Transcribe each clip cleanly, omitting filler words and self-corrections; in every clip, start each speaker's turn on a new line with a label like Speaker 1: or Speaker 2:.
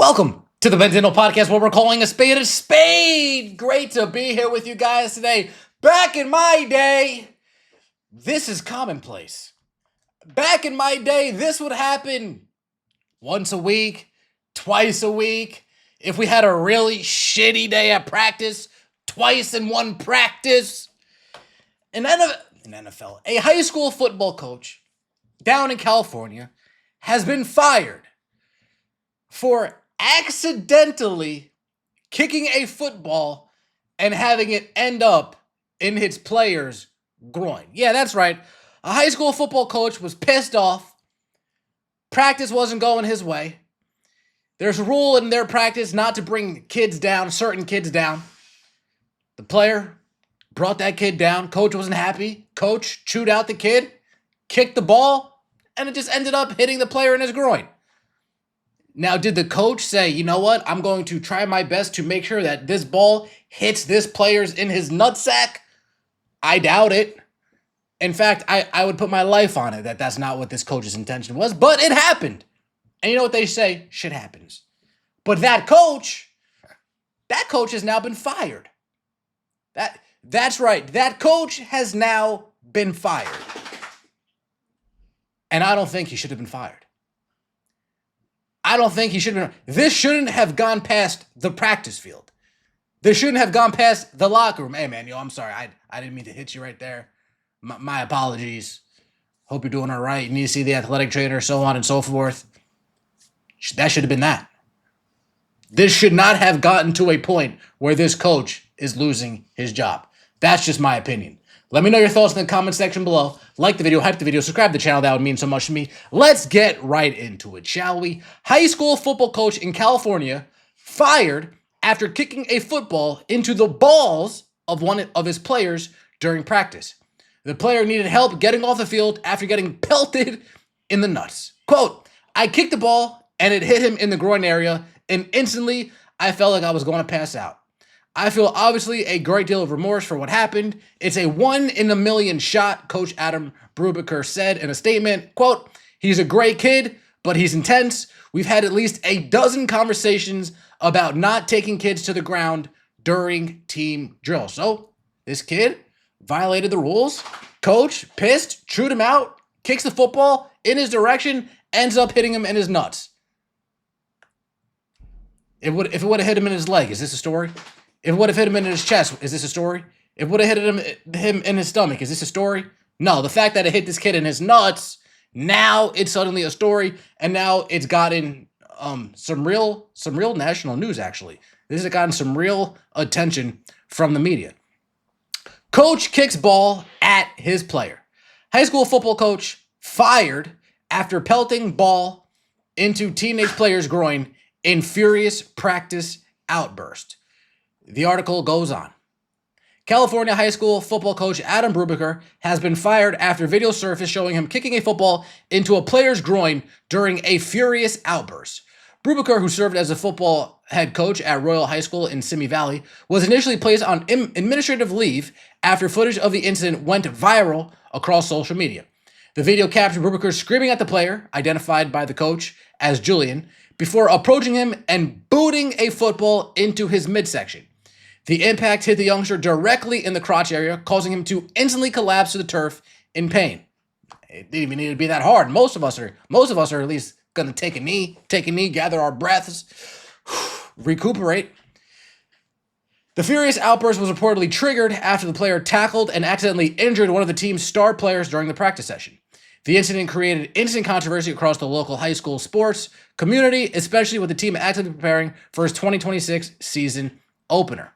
Speaker 1: Welcome to the Benzino Podcast, where we're calling a spade a spade. Great to be here with you guys today. Back in my day, this is commonplace. Back in my day, this would happen once a week, twice a week. If we had a really shitty day at practice, twice in one practice. In NFL, a high school football coach down in California has been fired for accidentally kicking a football and having it end up in his player's groin. Yeah, that's right. A high school football coach was pissed off. Practice wasn't going his way. There's a rule in their practice not to bring kids down, certain kids down. The player brought that kid down. Coach wasn't happy. Coach chewed out the kid, kicked the ball, and it just ended up hitting the player in his groin. Now, did the coach say, you know what, I'm going to try my best to make sure that this ball hits this player's in his nutsack? I doubt it. In fact, I would put my life on it that that's not what this coach's intention was, but it happened. And you know what they say? Shit happens. But that coach has now been fired. That's right. That coach has now been fired. And I don't think he should have been fired. I don't think he should have been. This shouldn't have gone past the practice field. This shouldn't have gone past the locker room. Hey, man, I'm sorry. I didn't mean to hit you right there. My apologies. Hope you're doing all right. You need to see the athletic trainer, so on and so forth. That should have been that. This should not have gotten to a point where this coach is losing his job. That's just my opinion. Let me know your thoughts in the comment section below. Like the video, hype the video, subscribe to the channel. That would mean so much to me. Let's get right into it, shall we? High school football coach in California fired after kicking a football into the balls of one of his players during practice. The player needed help getting off the field after getting pelted in the nuts. Quote, I kicked the ball and it hit him in the groin area, and instantly I felt like I was going to pass out. I feel obviously a great deal of remorse for what happened. It's a 1 in a million shot, Coach Adam Brubaker said in a statement. Quote, he's a great kid, but he's intense. We've had at least a dozen conversations about not taking kids to the ground during team drill. So this kid violated the rules. Coach, pissed, chewed him out, kicks the football in his direction, ends up hitting him in his nuts. If it would have hit him in his leg, is this a story? If it would have hit him in his chest, is this a story? If it would have hit him in his stomach, is this a story? No, the fact that it hit this kid in his nuts, now it's suddenly a story, and now it's gotten some real national news, actually. This has gotten some real attention from the media. Coach kicks ball at his player. High school football coach fired after pelting ball into teenage player's groin in furious practice outburst. The article goes on. California high school football coach Adam Brubaker has been fired after video surfaced showing him kicking a football into a player's groin during a furious outburst. Brubaker, who served as a football head coach at Royal High School in Simi Valley, was initially placed on administrative leave after footage of the incident went viral across social media. The video captured Brubaker screaming at the player, identified by the coach as Julian, before approaching him and booting a football into his midsection. The impact hit the youngster directly in the crotch area, causing him to instantly collapse to the turf in pain. It didn't even need to be that hard. Most of us are at least going to take a knee, gather our breaths, recuperate. The furious outburst was reportedly triggered after the player tackled and accidentally injured one of the team's star players during the practice session. The incident created instant controversy across the local high school sports community, especially with the team actively preparing for its 2026 season opener.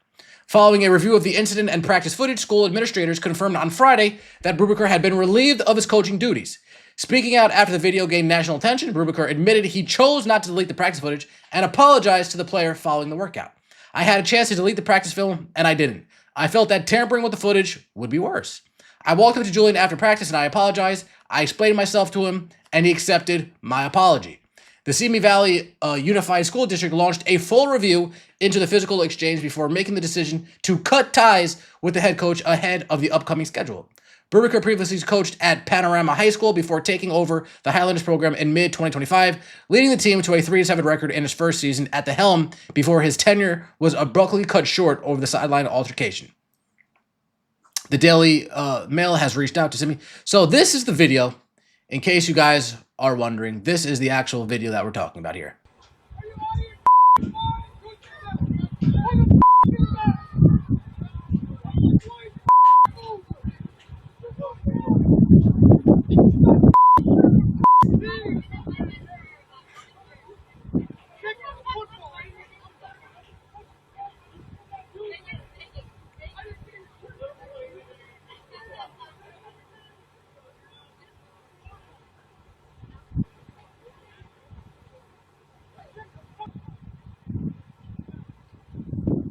Speaker 1: Following a review of the incident and practice footage, school administrators confirmed on Friday that Brubaker had been relieved of his coaching duties. Speaking out after the video gained national attention, Brubaker admitted he chose not to delete the practice footage and apologized to the player following the workout. I had a chance to delete the practice film, and I didn't. I felt that tampering with the footage would be worse. I walked up to Julian after practice and I apologized. I explained myself to him, and he accepted my apology. The Simi Valley Unified School District launched a full review into the physical exchange before making the decision to cut ties with the head coach ahead of the upcoming schedule. Brubaker previously coached at Panorama High School before taking over the Highlanders program in mid-2025, leading the team to a 3-7 record in his first season at the helm before his tenure was abruptly cut short over the sideline altercation. The Daily Mail has reached out to Simi. So this is the video. In case you guys are wondering, this is the actual video that we're talking about here.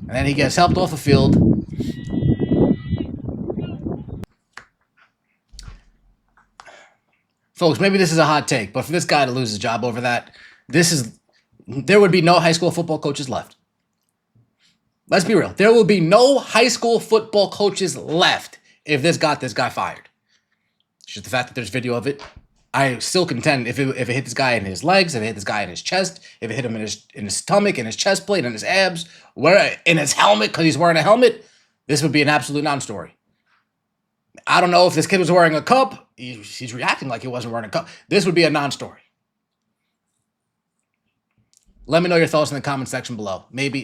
Speaker 1: And then he gets helped off the field. Folks, maybe this is a hot take, but for this guy to lose his job over that, there would be no high school football coaches left. Let's be real. There will be no high school football coaches left if this got this guy fired. It's just the fact that there's video of it. I still contend if it hit this guy in his legs, if it hit this guy in his chest, if it hit him in his stomach, in his chest plate, in his abs, in his helmet because he's wearing a helmet, this would be an absolute non-story. I don't know if this kid was wearing a cup. He's reacting like he wasn't wearing a cup. This would be a non-story. Let me know your thoughts in the comment section below. Maybe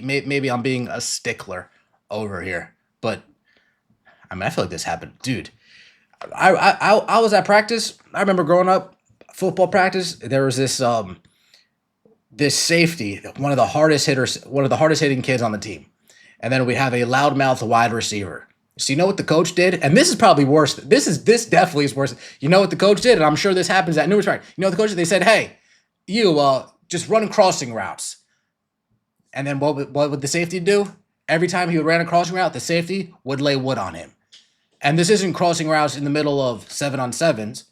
Speaker 1: I'm being a stickler over here, but I mean, I feel like this happened, dude. I was at practice. I remember growing up, football practice. There was this safety, one of the hardest hitting kids on the team, and then we have a loudmouth wide receiver. So you know what the coach did, and this is probably worse. This definitely is worse. You know what the coach did, and I'm sure this happens at numerous practices. You know what the coach did? They said, "Hey, you just run crossing routes," and then what would the safety do? Every time he would run a crossing route, the safety would lay wood on him. And this isn't crossing routes in the middle of 7-on-7s.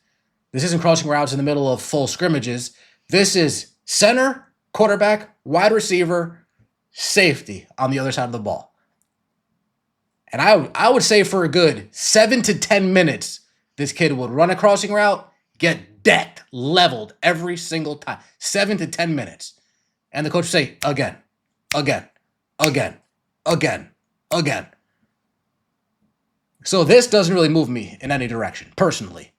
Speaker 1: This isn't crossing routes in the middle of full scrimmages. This is center, quarterback, wide receiver, safety on the other side of the ball. And I would say for a good 7 to 10 minutes, this kid would run a crossing route, get decked, leveled every single time. 7 to 10 minutes. And the coach would say, again, again, again, again, again. So this doesn't really move me in any direction, personally.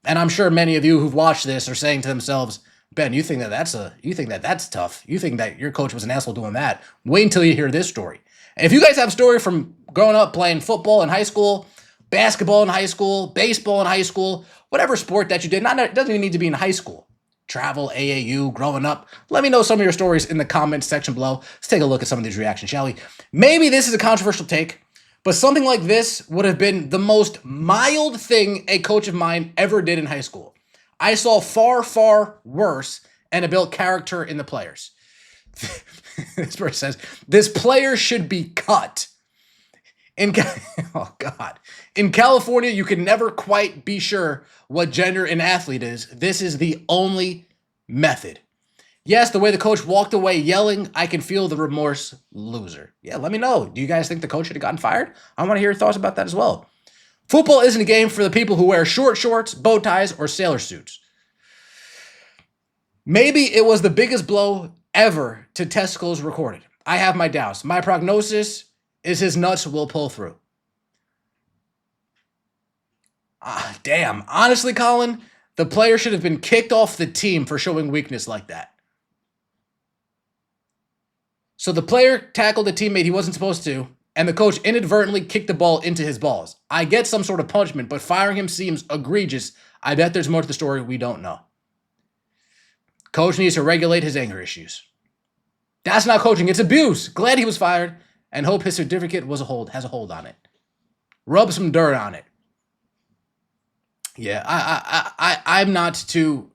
Speaker 1: And I'm sure many of you who've watched this are saying to themselves, Ben, you think that that's tough. You think that your coach was an asshole doing that. Wait until you hear this story. And if you guys have a story from growing up playing football in high school, basketball in high school, baseball in high school, whatever sport that you did, it doesn't even need to be in high school. Travel, AAU, growing up. Let me know some of your stories in the comments section below. Let's take a look at some of these reactions, shall we? Maybe this is a controversial take, but something like this would have been the most mild thing a coach of mine ever did in high school. I saw far, far worse, and it built character in the players. This person says, this player should be cut. Oh, God. In California, you can never quite be sure what gender an athlete is. This is the only method. Yes, the way the coach walked away yelling, I can feel the remorse. Loser. Yeah, let me know. Do you guys think the coach should have gotten fired? I want to hear your thoughts about that as well. Football isn't a game for the people who wear short shorts, bow ties, or sailor suits. Maybe it was the biggest blow ever to testicles recorded. I have my doubts. My prognosis is his nuts will pull through. Damn. Honestly, Colin, the player should have been kicked off the team for showing weakness like that. So the player tackled a teammate he wasn't supposed to, and the coach inadvertently kicked the ball into his balls. I get some sort of punishment, but firing him seems egregious. I bet there's more to the story we don't know. Coach needs to regulate his anger issues. That's not coaching, it's abuse. Glad he was fired, and hope his certificate has a hold on it. Rub some dirt on it. Yeah, I'm not too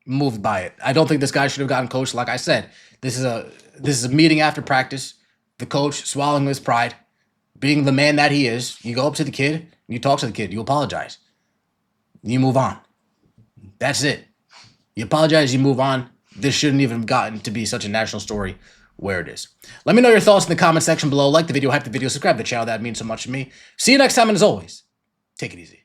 Speaker 1: moved by it. I don't think this guy should have gotten coached. Like I said, this is a meeting after practice. The coach swallowing his pride, being the man that he is. You go up to the kid, you talk to the kid, you apologize. You move on. That's it. You apologize, you move on. This shouldn't even have gotten to be such a national story where it is. Let me know your thoughts in the comment section below. Like the video, hype the video, subscribe to the channel. That means so much to me. See you next time, and as always, Take it easy.